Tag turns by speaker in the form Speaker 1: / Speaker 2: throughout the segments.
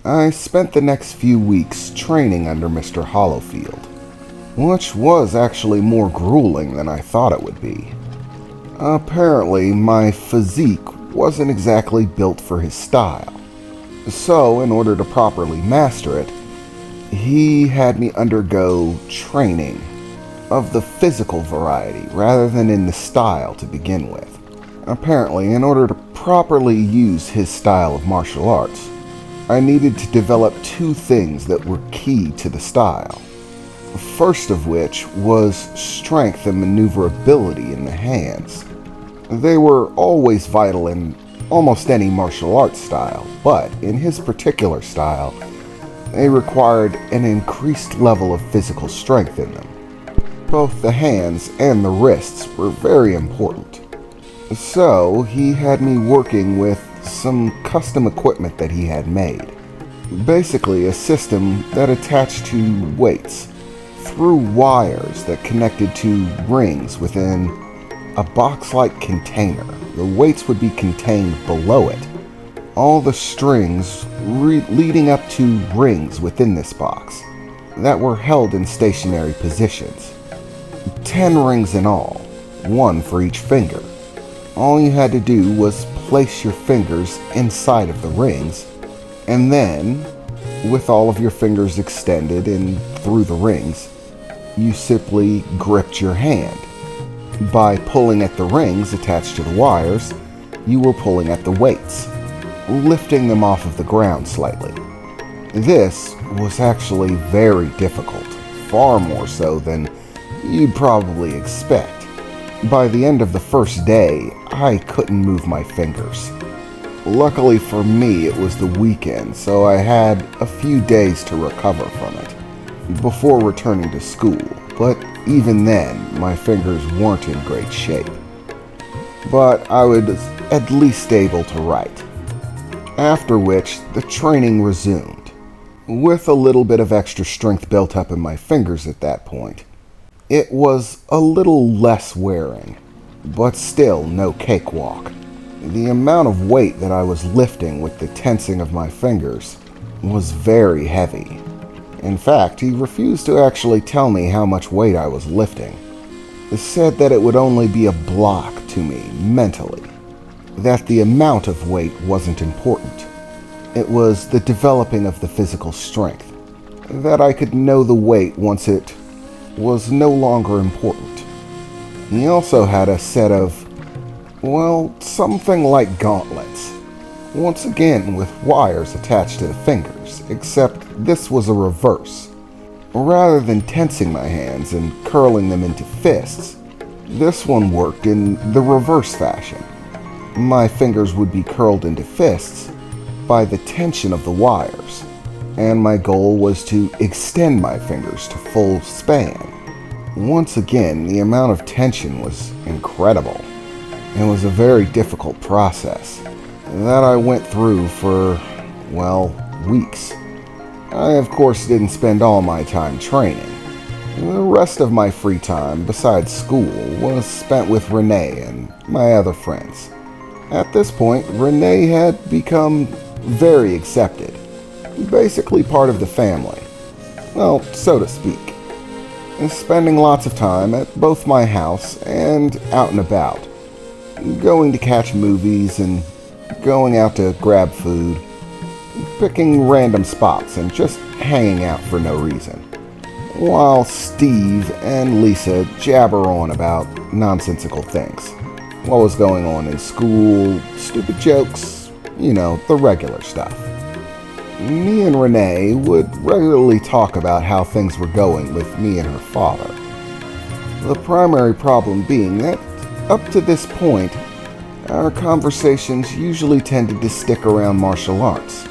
Speaker 1: I spent the next few weeks training under Mr. Hollowfield, which was actually more grueling than I thought it would be. Apparently, my physique wasn't exactly built for his style, so in order to properly master it, he had me undergo training of the physical variety rather than in the style to begin with. Apparently, in order to properly use his style of martial arts, I needed to develop two things that were key to the style. First of which was strength and maneuverability in the hands. They were always vital in almost any martial arts style, but in his particular style, they required an increased level of physical strength in them. Both the hands and the wrists were very important. So he had me working with some custom equipment that he had made. Basically a system that attached to weights through wires that connected to rings within a box-like container. The weights would be contained below it. All the strings leading up to rings within this box that were held in stationary positions. 10 rings in all, one for each finger. All you had to do was place your fingers inside of the rings, and then, with all of your fingers extended and through the rings, you simply gripped your hand. By pulling at the rings attached to the wires, you were pulling at the weights, lifting them off of the ground slightly. This was actually very difficult, far more so than you'd probably expect. By the end of the first day, I couldn't move my fingers. Luckily for me, it was the weekend, so I had a few days to recover from it before returning to school, but even then, my fingers weren't in great shape. But I was at least able to write. After which, the training resumed, with a little bit of extra strength built up in my fingers at that point. It was a little less wearing, but still no cakewalk. The amount of weight that I was lifting with the tensing of my fingers was very heavy. In fact, he refused to actually tell me how much weight I was lifting. He said that it would only be a block to me mentally, that the amount of weight wasn't important. It was the developing of the physical strength, that I could know the weight once it was no longer important. He also had a set of, well, something like gauntlets, once again with wires attached to the fingers, except this was a reverse. Rather than tensing my hands and curling them into fists, this one worked in the reverse fashion. My fingers would be curled into fists by the tension of the wires, and my goal was to extend my fingers to full span. Once again, the amount of tension was incredible. It was a very difficult process that I went through for, well, weeks. I, of course, didn't spend all my time training. The rest of my free time, besides school, was spent with Renee and my other friends. At this point, Renee had become very accepted, basically part of the family, well, so to speak. Spending lots of time at both my house and out and about, going to catch movies and going out to grab food, picking random spots and just hanging out for no reason, while Steve and Lisa jabber on about nonsensical things. What was going on in school, stupid jokes, the regular stuff. Me and Renee would regularly talk about how things were going with me and her father. The primary problem being that, up to this point, our conversations usually tended to stick around martial arts.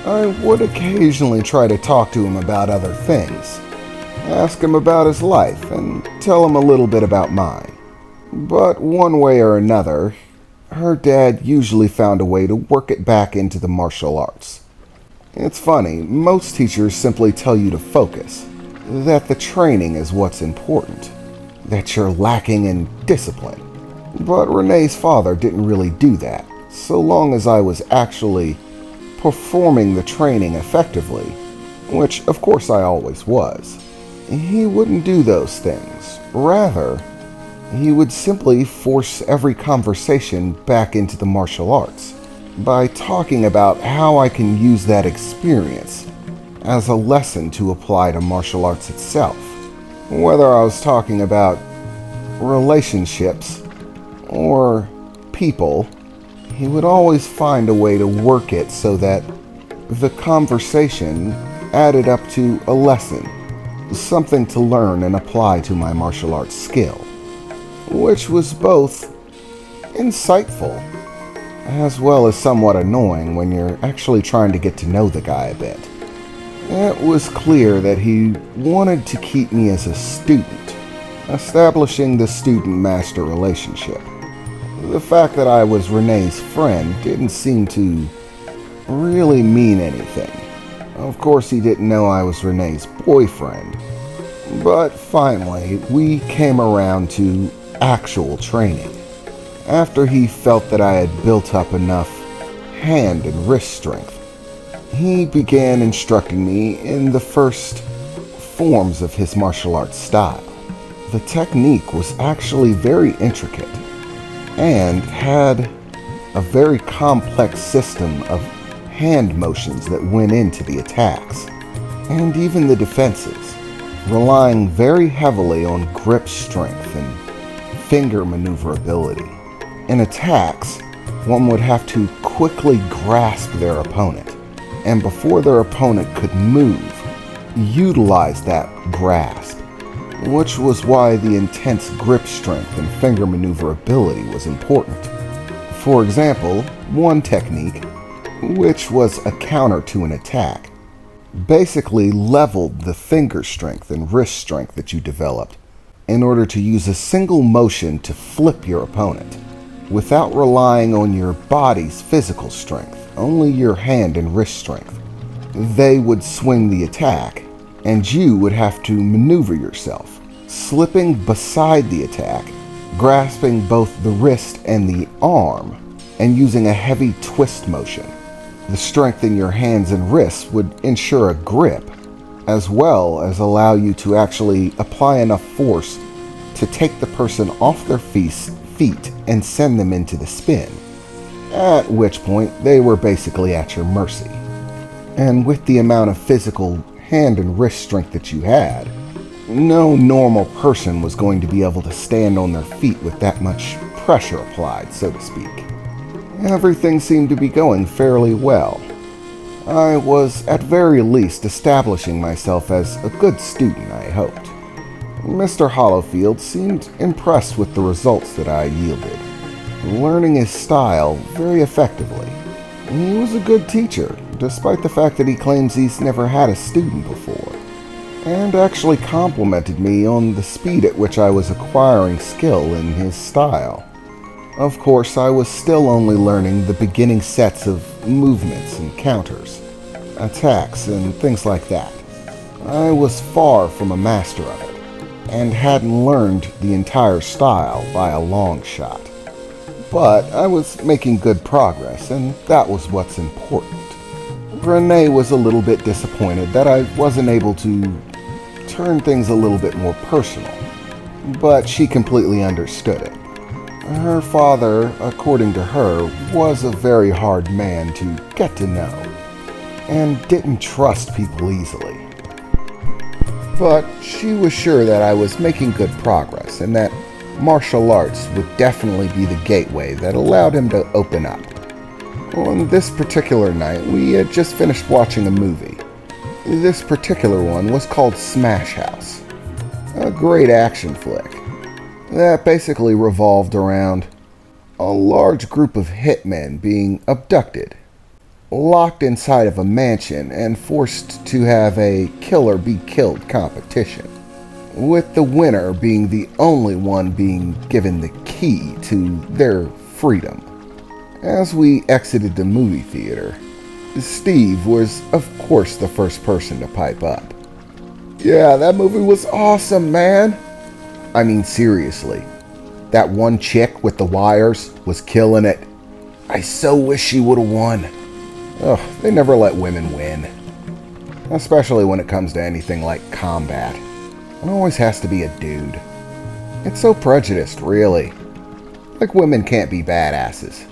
Speaker 1: I would occasionally try to talk to him about other things, ask him about his life, and tell him a little bit about mine. But one way or another, her dad usually found a way to work it back into the martial arts. It's funny, most teachers simply tell you to focus, that the training is what's important, that you're lacking in discipline. But Renee's father didn't really do that, so long as I was actually performing the training effectively, which of course I always was, he wouldn't do those things. Rather, he would simply force every conversation back into the martial arts by talking about how I can use that experience as a lesson to apply to martial arts itself. Whether I was talking about relationships or people, he would always find a way to work it so that the conversation added up to a lesson, something to learn and apply to my martial arts skill, which was both insightful as well as somewhat annoying when you're actually trying to get to know the guy a bit. It was clear that he wanted to keep me as a student, establishing the student-master relationship. The fact that I was Renee's friend didn't seem to really mean anything. Of course, he didn't know I was Renee's boyfriend. But finally, we came around to actual training. After he felt that I had built up enough hand and wrist strength, he began instructing me in the first forms of his martial arts style. The technique was actually very intricate and had a very complex system of hand motions that went into the attacks, and even the defenses, relying very heavily on grip strength and finger maneuverability. In attacks, one would have to quickly grasp their opponent, and before their opponent could move, utilize that grasp, which was why the intense grip strength and finger maneuverability was important. For example, one technique, which was a counter to an attack, basically leveled the finger strength and wrist strength that you developed in order to use a single motion to flip your opponent. Without relying on your body's physical strength, only your hand and wrist strength, they would swing the attack, and you would have to maneuver yourself, slipping beside the attack, grasping both the wrist and the arm, and using a heavy twist motion. The strength in your hands and wrists would ensure a grip, as well as allow you to actually apply enough force to take the person off their feet and send them into the spin, at which point they were basically at your mercy. And with the amount of physical hand and wrist strength that you had, no normal person was going to be able to stand on their feet with that much pressure applied, so to speak. Everything seemed to be going fairly well. I was at very least establishing myself as a good student, I hoped. Mr. Hollowfield seemed impressed with the results that I yielded, learning his style very effectively. He was a good teacher, despite the fact that he claims he's never had a student before, and actually complimented me on the speed at which I was acquiring skill in his style. Of course, I was still only learning the beginning sets of movements and counters, attacks, and things like that. I was far from a master of it, and hadn't learned the entire style by a long shot. But I was making good progress, and that was what's important. Renee was a little bit disappointed that I wasn't able to turn things a little bit more personal, but she completely understood it. Her father, according to her, was a very hard man to get to know, and didn't trust people easily. But she was sure that I was making good progress, and that martial arts would definitely be the gateway that allowed him to open up. On this particular night, we had just finished watching a movie. This particular one was called Smash House, a great action flick that basically revolved around a large group of hitmen being abducted, locked inside of a mansion, and forced to have a killer-be-killed competition, with the winner being the only one being given the key to their freedom. As we exited the movie theater, Steve was, of course, the first person to pipe up. "Yeah, that movie was awesome, man." I mean, seriously, that one chick with the wires was killing it. I so wish she would have won. Ugh, they never let women win. Especially when it comes to anything like combat. It always has to be a dude. It's so prejudiced, really. Like women can't be badasses.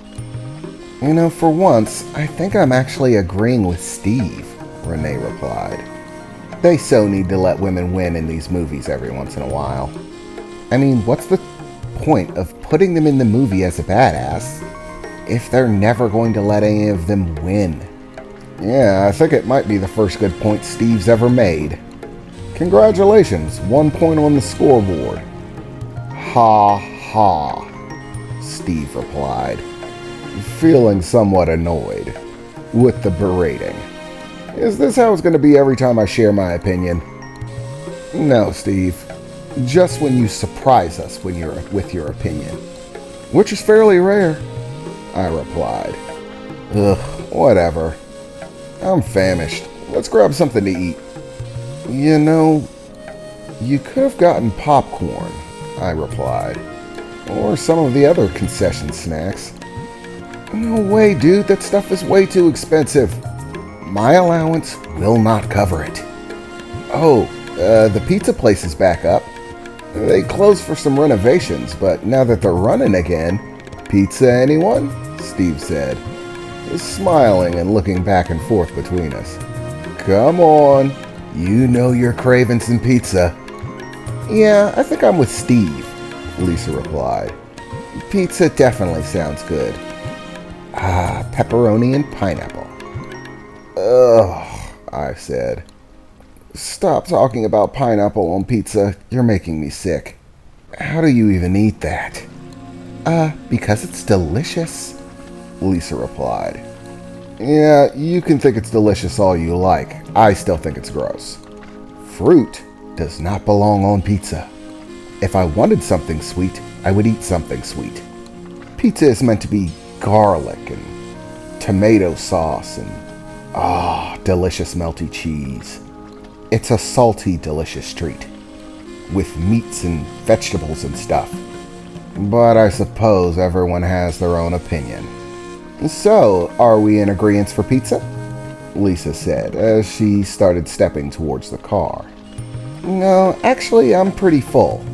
Speaker 1: You know, for once, I think I'm actually agreeing with Steve, Renee replied. They so need to let women win in these movies every once in a while. I mean, what's the point of putting them in the movie as a badass if they're never going to let any of them win? Yeah, I think it might be the first good point Steve's ever made. Congratulations, 1 point on the scoreboard. Ha ha, Steve replied, feeling somewhat annoyed with the berating. Is this how it's going to be every time I share my opinion? No, Steve. Just when you surprise us with your opinion. Which is fairly rare, I replied. Ugh, whatever. I'm famished. Let's grab something to eat. You know, you could have gotten popcorn, I replied. Or some of the other concession snacks. No way, dude. That stuff is way too expensive. My allowance will not cover it. Oh, the pizza place is back up. They closed for some renovations, but now that they're running again... Pizza, anyone? Steve said, smiling and looking back and forth between us. Come on. You know you're craving some pizza. Yeah, I think I'm with Steve, Lisa replied. Pizza definitely sounds good. Ah, pepperoni and pineapple. Ugh, I said. Stop talking about pineapple on pizza. You're making me sick. How do you even eat that? Because it's delicious, Lisa replied. Yeah, you can think it's delicious all you like. I still think it's gross. Fruit does not belong on pizza. If I wanted something sweet, I would eat something sweet. Pizza is meant to be garlic and tomato sauce and delicious melty cheese. It's a salty, delicious treat, with meats and vegetables and stuff. But I suppose everyone has their own opinion. So, are we in agreement for pizza? Lisa said as she started stepping towards the car. No, actually, I'm pretty full.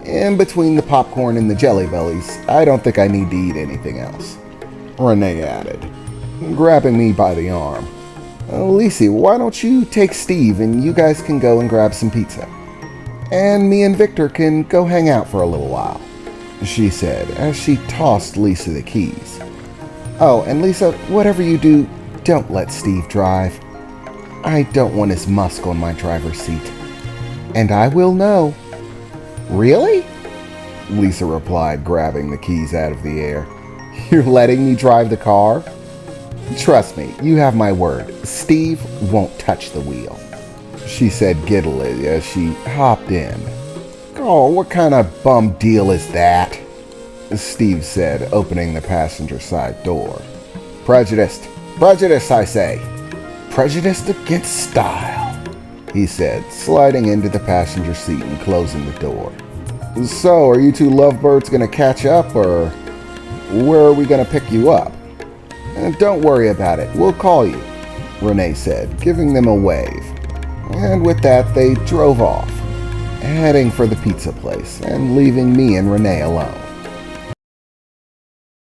Speaker 1: In between the popcorn and the Jelly Bellies, I don't think I need to eat anything else, Renee added, grabbing me by the arm. Lisa, why don't you take Steve and you guys can go and grab some pizza? And me and Victor can go hang out for a little while, she said as she tossed Lisa the keys. Oh, and Lisa, whatever you do, don't let Steve drive. I don't want his musk on my driver's seat. And I will know. Really? Lisa replied, grabbing the keys out of the air. You're letting me drive the car? Trust me, you have my word. Steve won't touch the wheel, she said giddily as she hopped in. Oh, what kind of bum deal is that? Steve said, opening the passenger side door. Prejudiced. Prejudice, I say. Prejudiced against style, he said, sliding into the passenger seat and closing the door. So, are you two lovebirds going to catch up, or where are we going to pick you up? Don't worry about it. We'll call you, Renee said, giving them a wave. And with that, they drove off, heading for the pizza place and leaving me and Renee alone.